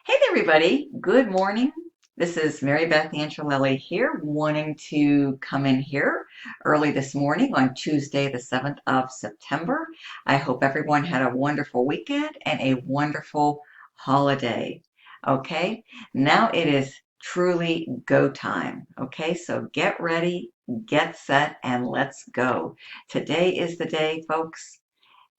Hey there, everybody. Good morning. This is Mary Beth Angelelli here, wanting to come in here early this morning on Tuesday, the 7th of September. I hope everyone had a wonderful weekend and a wonderful holiday. Okay, now it is truly go time. Okay, so get ready, get set, and let's go. Today is the day, folks.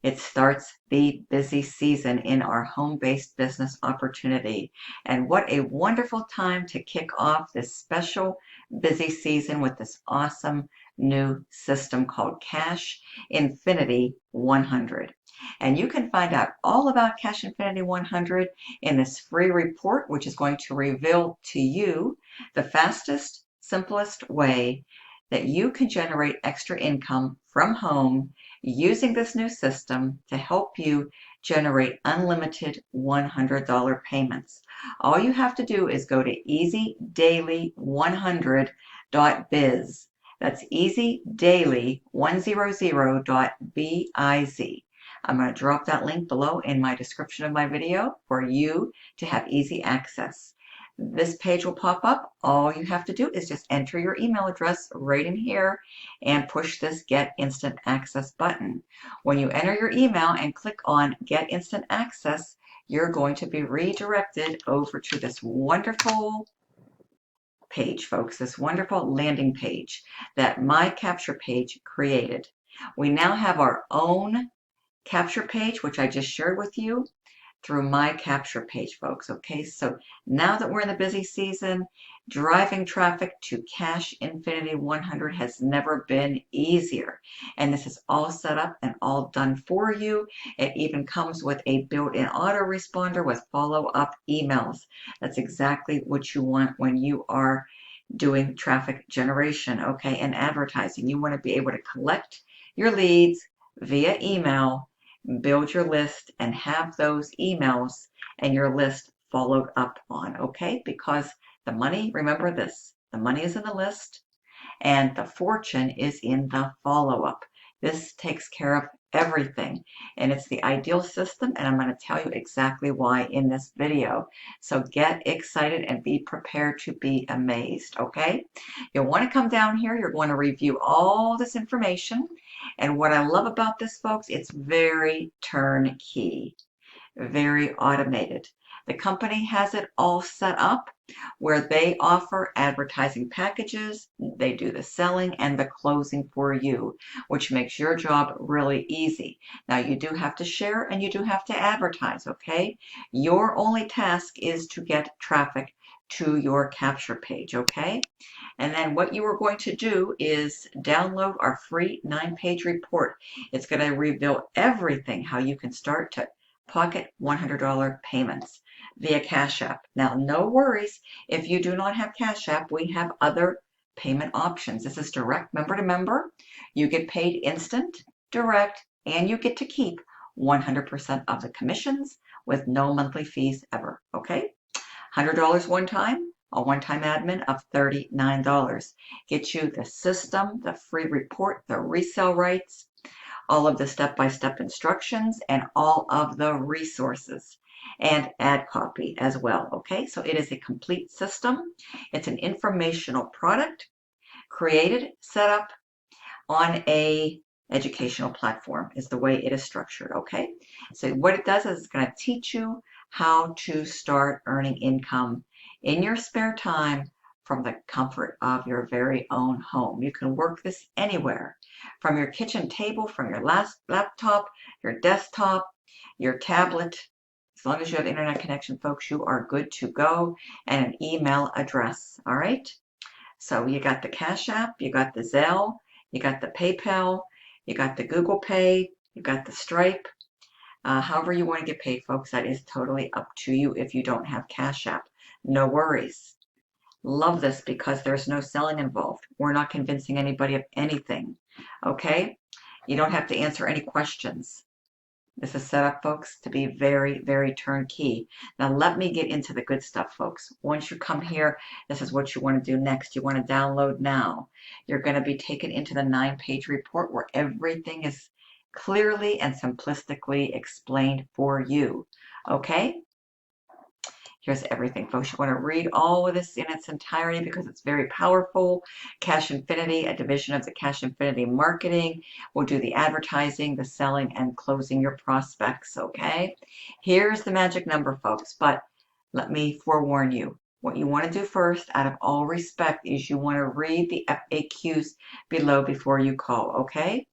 It starts the busy season in our home-based business opportunity. And what a wonderful time to kick off this special busy season with this awesome new system called CashInfinity 100. And you can find out all about CashInfinity 100 in this free report, which is going to reveal to you the fastest, simplest way that you can generate extra income from home using this new system to help you generate unlimited $100 payments. All you have to do is go to easydaily100.biz. That's easydaily100.biz. I'm going to drop that link below in my description of my video for you to have easy access. This page will pop up. All you have to do is just enter your email address right in here and push this Get Instant Access button. When you enter your email and click on Get Instant Access, you're going to be redirected over to this wonderful page, folks, this wonderful landing page that my capture page created. We now have our own capture page, which I just shared with you through my capture page, folks. Okay, so now that we're in the busy season, driving traffic to CashInfinity 100 has never been easier. And this is all set up and all done for you. It even comes with a built-in autoresponder with follow-up emails. That's exactly what you want when you are doing traffic generation, okay, and advertising. You want to be able to collect your leads via email, build your list, and have those emails and your list followed up on, okay? Because the money, remember this, the money is in the list and the fortune is in the follow-up. This takes care of everything, and it's the ideal system, and I'm going to tell you exactly why in this video. So get excited and be prepared to be amazed, okay? You'll want to come down here. You're going to review all this information, and what I love about this, folks, it's very turnkey, very automated. The company has it all set up where they offer advertising packages, they do the selling and the closing for you, which makes your job really easy. Now, you do have to share and you do have to advertise, okay? Your only task is to get traffic to your capture page, okay? And then what you are going to do is download our free 9-page report. It's going to reveal everything how you can start to pocket $100 payments via Cash App. Now, no worries if you do not have Cash App, we have other payment options. This is direct member to member. You get paid instant, direct, and you get to keep 100% of the commissions with no monthly fees ever. Okay? $100 one time, a one-time admin of $39. Get you the system, the free report, the resale rights, all of the step-by-step instructions, and all of the resources and ad copy as well. Okay, so it is a complete system. It's an informational product created, set up on a educational platform is the way it is structured. Okay, so what it does is it's going to teach you how to start earning income in your spare time from the comfort of your very own home. You can work this anywhere, from your kitchen table, from your last laptop, your desktop, your tablet. As long as you have internet connection, folks, you are good to go, and an email address. All right. So you got the Cash App, you got the Zelle, you got the PayPal, you got the Google Pay, you got the Stripe. However you want to get paid, folks, that is totally up to you if you don't have Cash App. No worries. Love this because there's no selling involved. We're not convincing anybody of anything. Okay? You don't have to answer any questions. This is set up, folks, to be very, very turnkey. Now, let me get into the good stuff, folks. Once you come here, this is what you want to do next. You want to download now. You're going to be taken into the 9-page report where everything is clearly and simplistically explained for you. Okay? Here's everything, folks. You want to read all of this in its entirety because it's very powerful. CashInfinity, a division of the CashInfinity marketing, will do the advertising, the selling, and closing your prospects, okay? Here's the magic number, folks, but let me forewarn you. What you want to do first, out of all respect, is you want to read the FAQs below before you call, okay?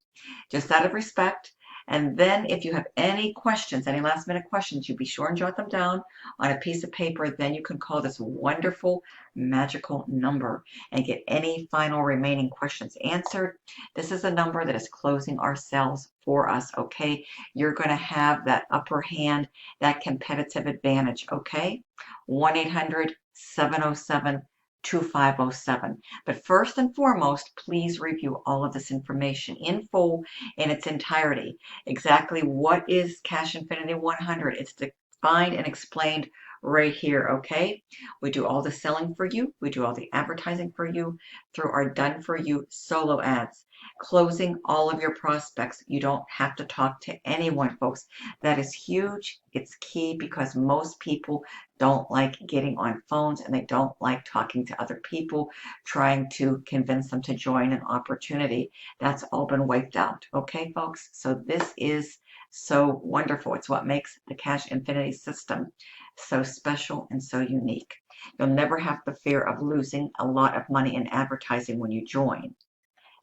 Just out of respect. And then if you have any questions, any last minute questions, you be sure and jot them down on a piece of paper. Then you can call this wonderful magical number and get any final remaining questions answered. This is a number that is closing our sales for us, okay? You're going to have that upper hand, that competitive advantage, okay? 1-800-707-2507. But first and foremost, please review all of this information in full in its entirety. Exactly what is CashInfinity 100? It's defined and explained right here, okay? We do all the selling for you. We do all the advertising for you through our done for you solo ads. Closing all of your prospects. You don't have to talk to anyone, folks. That is huge. It's key because most people don't like getting on phones and they don't like talking to other people, trying to convince them to join an opportunity. That's all been wiped out. Okay, folks? So this is so wonderful. It's what makes the CashInfinity system so special and so unique. You'll never have the fear of losing a lot of money in advertising when you join.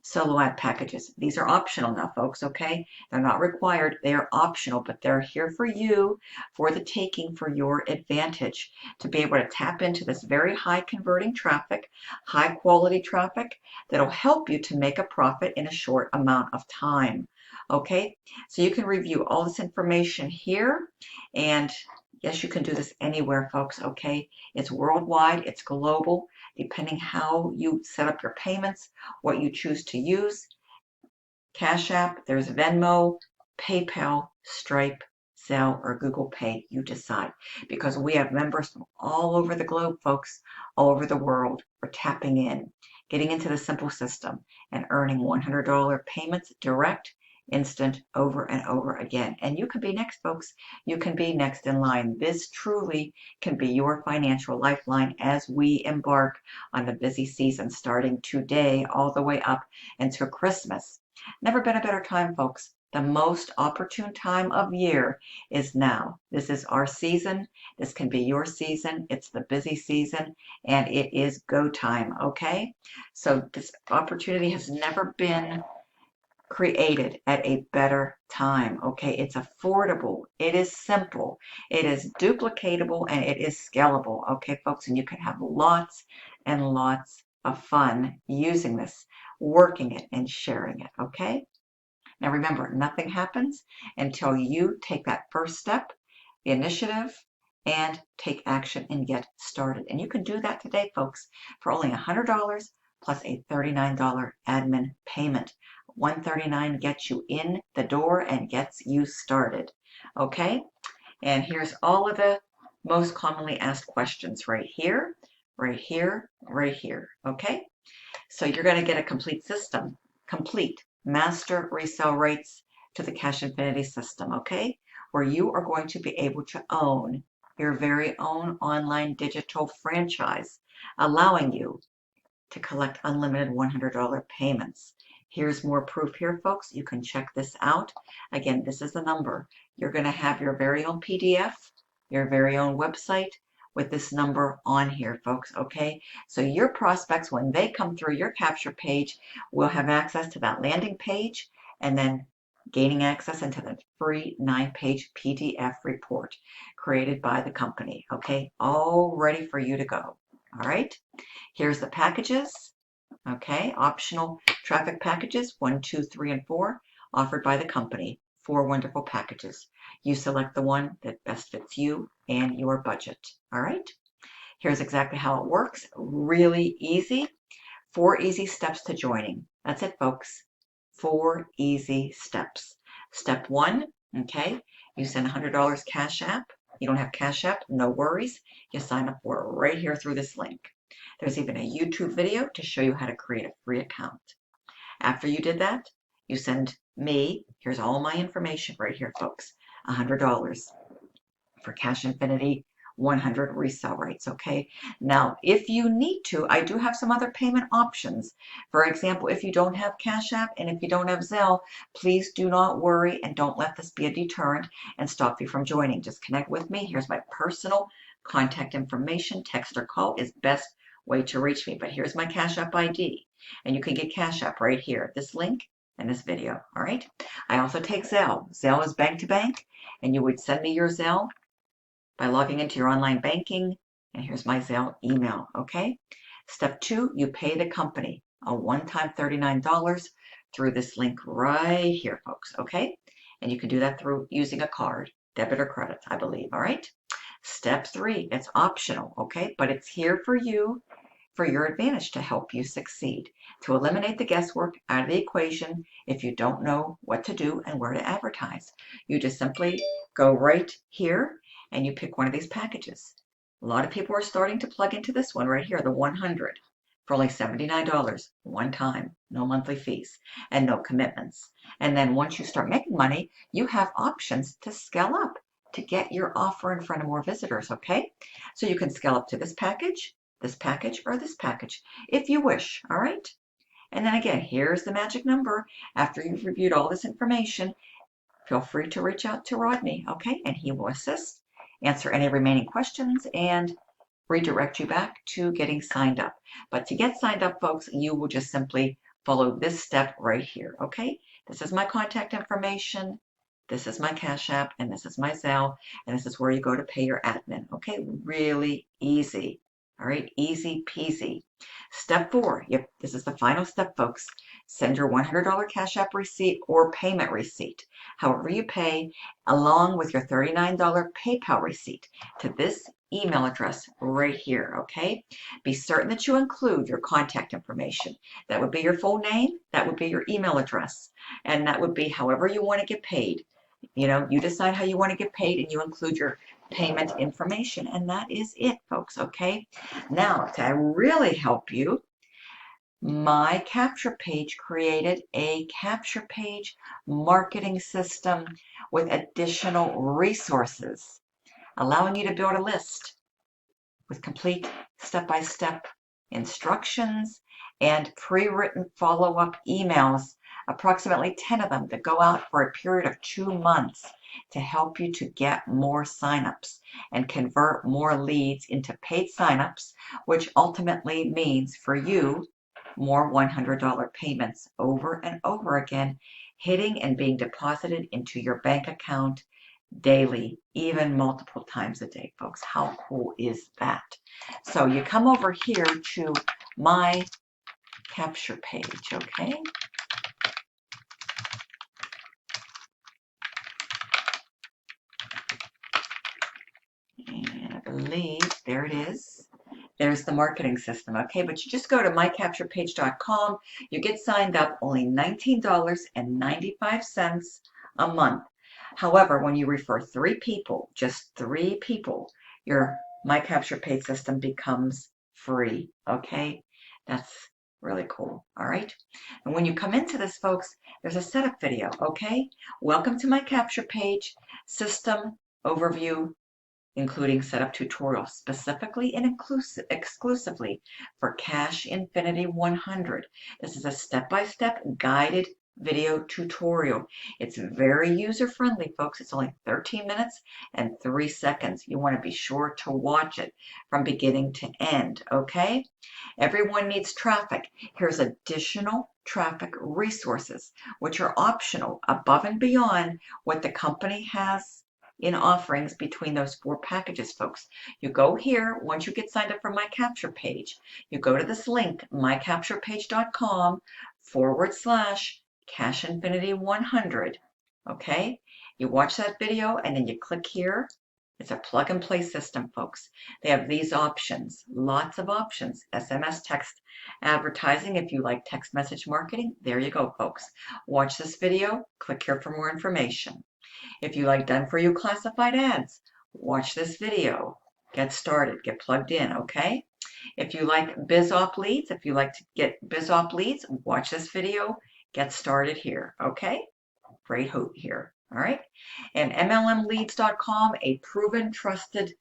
Solo ad packages. These are optional now, folks, okay? They're not required. They are optional, but they're here for you, for the taking, for your advantage, to be able to tap into this very high converting traffic, high quality traffic that'll help you to make a profit in a short amount of time, okay? So you can review all this information here, and yes, you can do this anywhere, folks, okay? It's worldwide, it's global, depending how you set up your payments, what you choose to use. Cash App, there's Venmo, PayPal, Stripe, Zelle, or Google Pay. You decide. Because we have members from all over the globe, folks, all over the world. We're tapping in, getting into the simple system, and earning $100 payments direct, instant, over and over again. And you can be next, folks. You can be next in line. This truly can be your financial lifeline as we embark on the busy season starting today all the way up until Christmas. Never been a better time, folks. The most opportune time of year is now. This is our season. This can be your season. It's the busy season, and it is go time, okay? So this opportunity has never been created at a better time, okay? It's affordable, it is simple, it is duplicatable, and it is scalable, okay, folks? And you can have lots and lots of fun using this, working it, and sharing it, okay? Now remember, nothing happens until you take that first step, the initiative, and take action and get started. And you can do that today, folks, for only $100 plus a $39 admin payment. $139 gets you in the door and gets you started. Okay? And here's all of the most commonly asked questions right here, right here, right here. Okay? So you're going to get a complete system, complete master resale rights to the CashInfinity system, okay? Where you are going to be able to own your very own online digital franchise, allowing you to collect unlimited $100 payments. Here's more proof here, folks. You can check this out. Again, this is the number. You're going to have your very own PDF, your very own website with this number on here, folks, okay? So your prospects, when they come through your capture page, will have access to that landing page and then gaining access into the free 9-page PDF report created by the company, okay? All ready for you to go, all right? Here's the packages, okay? Optional traffic packages, 1, 2, 3, and 4, offered by the company. 4 wonderful packages. You select the one that best fits you and your budget, all right? Here's exactly how it works. Really easy. 4 easy steps to joining. That's it, folks. 4 easy steps. Step 1, okay? You send $100 Cash App. You don't have Cash App, no worries. You sign up for it right here through this link. There's even a YouTube video to show you how to create a free account. After you did that, you send me, here's all my information right here, folks, $100 for CashInfinity 100 resale rights, okay? Now, if you need to, I do have some other payment options. For example, if you don't have Cash App and if you don't have Zelle, please do not worry and don't let this be a deterrent and stop you from joining. Just connect with me. Here's my personal contact information. Text or call is best way to reach me. But here's my Cash App ID. And you can get Cash App right here. This link and this video. All right. I also take Zelle. Zelle is bank to bank. And you would send me your Zelle by logging into your online banking. And here's my Zelle email. Okay. Step 2, you pay the company a one-time $39 through this link right here, folks. Okay. And you can do that through using a card, debit or credit, I believe. All right. Step 3, it's optional, okay? But it's here for you, for your advantage to help you succeed, to eliminate the guesswork out of the equation if you don't know what to do and where to advertise. You just simply go right here and you pick one of these packages. A lot of people are starting to plug into this one right here, the 100, for only $79 one time, no monthly fees and no commitments. And then once you start making money, you have options to scale up to get your offer in front of more visitors, okay? So you can scale up to this package, or this package, if you wish, all right? And then again, here's the magic number. After you've reviewed all this information, feel free to reach out to Rodney, okay? And he will assist, answer any remaining questions, and redirect you back to getting signed up. But to get signed up, folks, you will just simply follow this step right here, okay? This is my contact information. This is my Cash App, and this is my Zelle, and this is where you go to pay your admin. Okay, really easy. All right, easy peasy. Step 4, yep, this is the final step, folks. Send your $100 Cash App receipt or payment receipt, however you pay, along with your $39 PayPal receipt to this email address right here, okay? Be certain that you include your contact information. That would be your full name, that would be your email address, and that would be however you want to get paid. You know, you decide how you want to get paid and you include your payment information. And that is it, folks, okay? Now, to really help you, my Capture Page created a Capture Page marketing system with additional resources, allowing you to build a list with complete step-by-step instructions and pre-written follow-up emails, approximately 10 of them that go out for a period of 2 months to help you to get more signups and convert more leads into paid signups, which ultimately means for you more $100 payments over and over again, hitting and being deposited into your bank account daily, even multiple times a day, folks. How cool is that? So you come over here to my Capture Page, okay? And I believe, there it is. There's the marketing system, okay? But you just go to mycapturepage.com. You get signed up, only $19.95 a month. However, when you refer 3 people, just 3 people, your My Capture Page system becomes free, okay? That's really cool, all right? And when you come into this, folks, there's a setup video, okay? Welcome to My Capture Page system overview, including setup tutorials specifically and exclusively for CashInfinity 100. This is a step-by-step guided video tutorial. It's very user-friendly, folks. It's only 13 minutes and 3 seconds. You want to be sure to watch it from beginning to end, okay? Everyone needs traffic. Here's additional traffic resources, which are optional above and beyond what the company has in offerings between those 4 packages, folks. You go here, once you get signed up for My Capture Page, you go to this link, mycapturepage.com/CashInfinity100, okay? You watch that video and then you click here. It's a plug and play system, folks. They have these options, lots of options. SMS text advertising, if you like text message marketing, there you go, folks. Watch this video, click here for more information. If you like done for you classified ads, watch this video. Get started, get plugged in, okay? If you like BizOp leads, if you like to get BizOp leads, watch this video. Get started here, okay? Great hoot here, all right? And MLMleads.com, a proven, trusted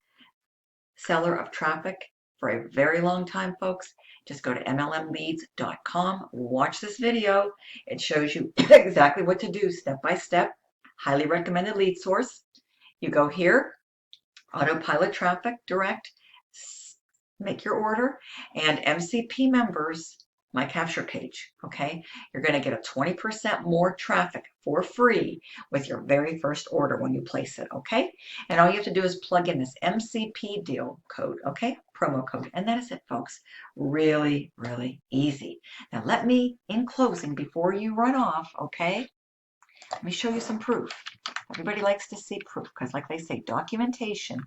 seller of traffic for a very long time, folks. Just go to mlmleads.com, watch this video. It shows you exactly what to do step by step. Highly recommended lead source. You go here, autopilot traffic direct, make your order, and MCP members, my capture page, okay? You're going to get a 20% more traffic for free with your very first order when you place it, okay? And all you have to do is plug in this MCP deal code, okay? Promo code. And that is it, folks. Really, really easy. Now let me, in closing, before you run off, okay? Let me show you some proof. Everybody likes to see proof because, like they say, documentation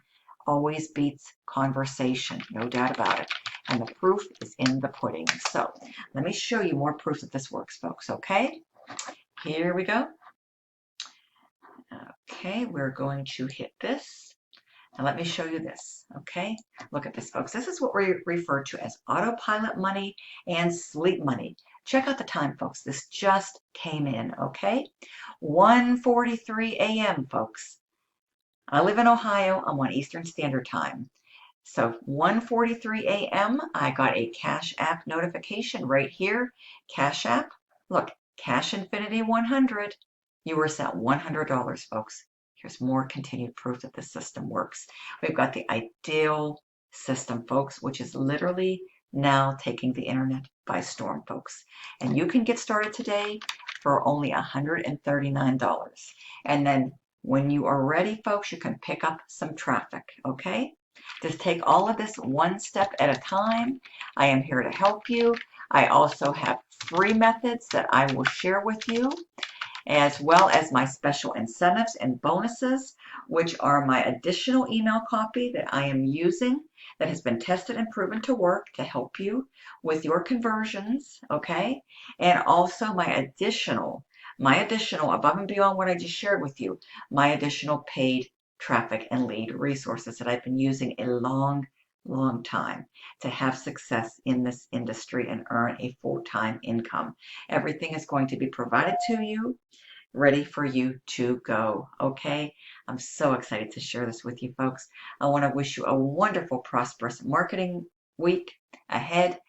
always beats conversation, no doubt about it. And the proof is in the pudding. So let me show you more proof that this works, folks, okay? Here we go. Okay, we're going to hit this. Now let me show you this, okay? Look at this, folks. This is what we refer to as autopilot money and sleep money. Check out the time, folks. This just came in, okay? 1:43 a.m., folks. I live in Ohio. I'm on Eastern Standard Time. So 1:43 a.m., I got a Cash App notification right here. Cash App. Look, CashInfinity 100. You were sent $100, folks. Here's more continued proof that the system works. We've got the ideal system, folks, which is literally now taking the internet by storm, folks. And you can get started today for only $139. And then when you are ready, folks, you can pick up some traffic, okay? Just take all of this one step at a time. I am here to help you. I also have free methods that I will share with you, as well as my special incentives and bonuses, which are my additional email copy that I am using that has been tested and proven to work to help you with your conversions, okay? And also my additional, above and beyond what I just shared with you, my additional paid traffic and lead resources that I've been using a long time to have success in this industry and earn a full-time income. Everything is going to be provided to you, ready for you to go, okay? I'm so excited to share this with you, folks. I want to wish you a wonderful, prosperous marketing week ahead.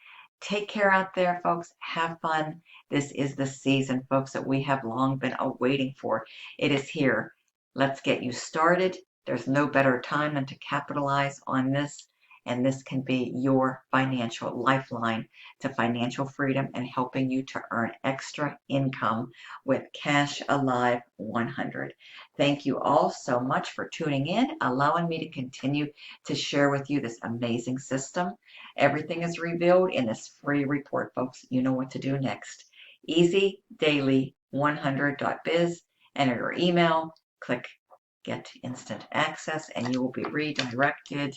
Take care out there, folks. Have fun. This is the season, folks, that we have long been awaiting for. It is here. Let's get you started. There's no better time than to capitalize on this, and this can be your financial lifeline to financial freedom and helping you to earn extra income with Cash Alive 100. Thank you all so much for tuning in, allowing me to continue to share with you this amazing system. Everything is revealed in this free report, folks. You know what to do next. EasyDaily100.biz. Enter your email, click Get Instant Access, and you will be redirected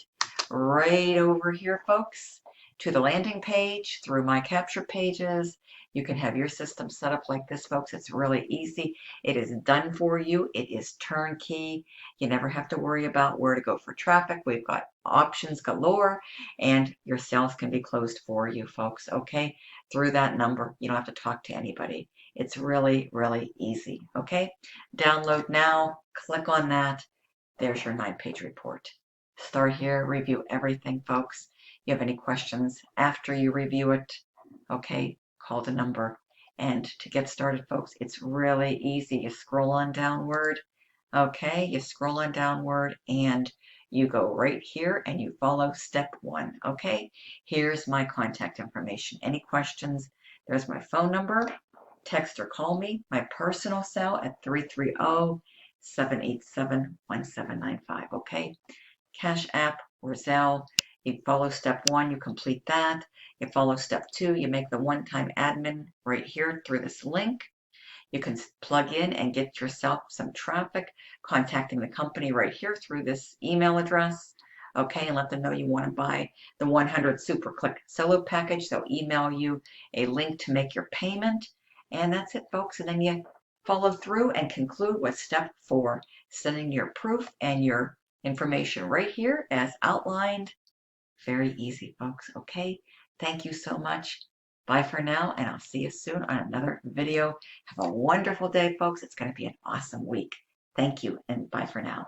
right over here, folks, to the landing page through my capture pages. You can have your system set up like this, folks. It's really easy. It is done for you. It is turnkey. You never have to worry about where to go for traffic. We've got options galore, and your sales can be closed for you, folks, okay? Through that number. You don't have to talk to anybody. It's really, really easy, okay? Download now. Click on that. There's your 9-page report. Start here, review everything, folks. You have any questions after you review it, okay, call the number. And to get started, folks, it's really easy. You scroll on downward, okay, you scroll on downward and you go right here and you follow step 1, okay? Here's my contact information. Any questions? There's my phone number. Text or call me. My personal cell at 330-787-1795, okay? Cash App or Zelle. You follow step 1, you complete that. You follow step 2, you make the one-time admin right here through this link. You can plug in and get yourself some traffic, contacting the company right here through this email address. Okay, and let them know you want to buy the 100 Super Click Solo package. They'll email you a link to make your payment. And that's it, folks. And then you follow through and conclude with step 4, sending your proof and your information right here as outlined. Very easy, folks, okay? Thank you so much. Bye for now, and I'll see you soon on another video. Have a wonderful day, folks. It's going to be an awesome week. Thank you, and bye for now.